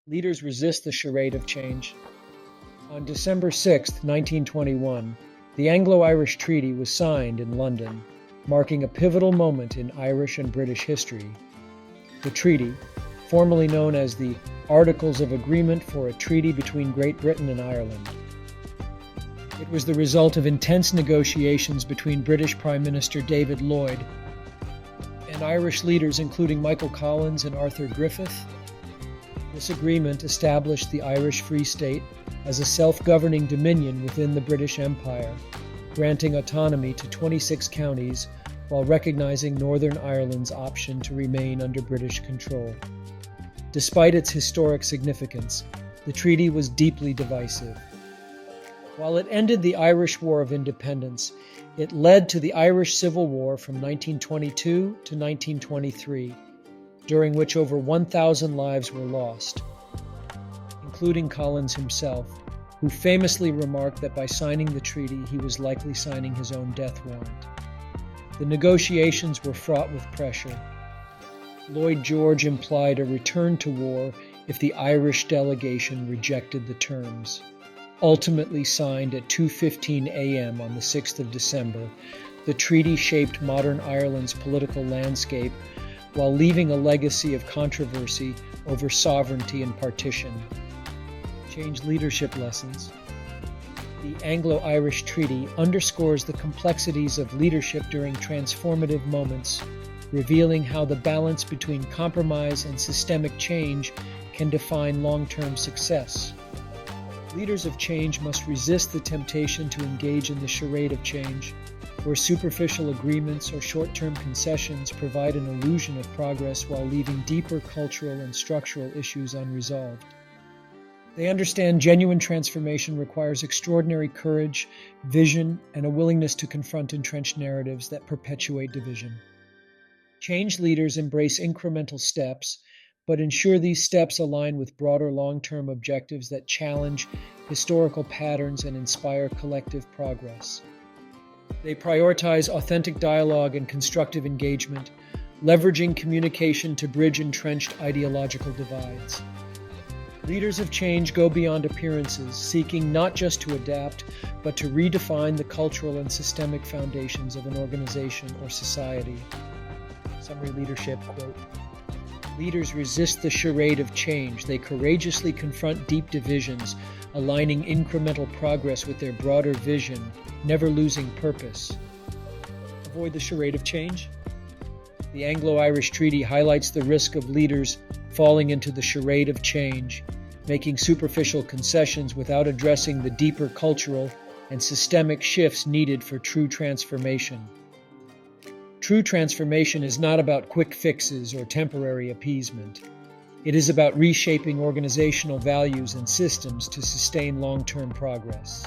Leaders resist the charade of change. On December 6, 1921, the Anglo-Irish Treaty was signed in London, marking a pivotal moment in Irish and British history. The treaty, formerly known as the Articles of Agreement for a Treaty between Great Britain and Ireland. It was the result of intense negotiations between British Prime Minister David Lloyd and Irish leaders including Michael Collins and Arthur Griffith. This agreement established the Irish Free State as a self-governing dominion within the British Empire, granting autonomy to 26 counties while recognizing Northern Ireland's option to remain under British control. Despite its historic significance, the treaty was deeply divisive. While it ended the Irish War of Independence, it led to the Irish Civil War from 1922 to 1923, during which over 1,000 lives were lost, including Collins himself, who famously remarked that by signing the treaty, he was likely signing his own death warrant. The negotiations were fraught with pressure. Lloyd George implied a return to war if the Irish delegation rejected the terms. Ultimately signed at 2:15 a.m. on the 6th of December, the treaty shaped modern Ireland's political landscape while leaving a legacy of controversy over sovereignty and partition. Change leadership lessons. The Anglo-Irish Treaty underscores the complexities of leadership during transformative moments, revealing how the balance between compromise and systemic change can define long-term success. Leaders of change must resist the temptation to engage in the charade of change, where superficial agreements or short-term concessions provide an illusion of progress while leaving deeper cultural and structural issues unresolved. They understand genuine transformation requires extraordinary courage, vision, and a willingness to confront entrenched narratives that perpetuate division. Change leaders embrace incremental steps, but ensure these steps align with broader long-term objectives that challenge historical patterns and inspire collective progress. They prioritize authentic dialogue and constructive engagement, leveraging communication to bridge entrenched ideological divides. Leaders of change go beyond appearances, seeking not just to adapt, but to redefine the cultural and systemic foundations of an organization or society. Summary leadership quote. Leaders resist the charade of change. They courageously confront deep divisions, aligning incremental progress with their broader vision, never losing purpose. Avoid the charade of change. The Anglo-Irish Treaty highlights the risk of leaders falling into the charade of change, making superficial concessions without addressing the deeper cultural and systemic shifts needed for true transformation. True transformation is not about quick fixes or temporary appeasement. It is about reshaping organizational values and systems to sustain long-term progress.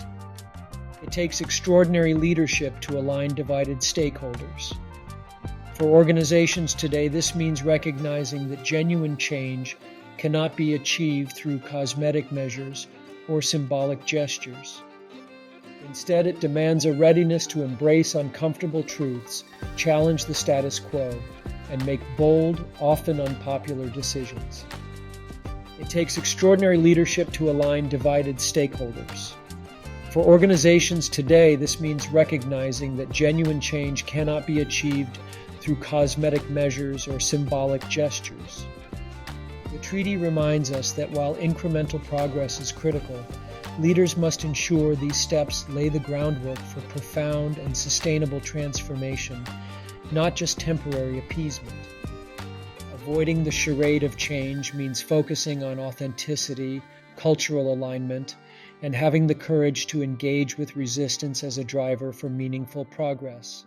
It takes extraordinary leadership to align divided stakeholders. For organizations today, this means recognizing that genuine change cannot be achieved through cosmetic measures or symbolic gestures. Instead, it demands a readiness to embrace uncomfortable truths, challenge the status quo, and make bold, often unpopular decisions. It takes extraordinary leadership to align divided stakeholders. For organizations today, this means recognizing that genuine change cannot be achieved through cosmetic measures or symbolic gestures. The treaty reminds us that while incremental progress is critical, leaders must ensure these steps lay the groundwork for profound and sustainable transformation, not just temporary appeasement. Avoiding the charade of change means focusing on authenticity, cultural alignment, and having the courage to engage with resistance as a driver for meaningful progress.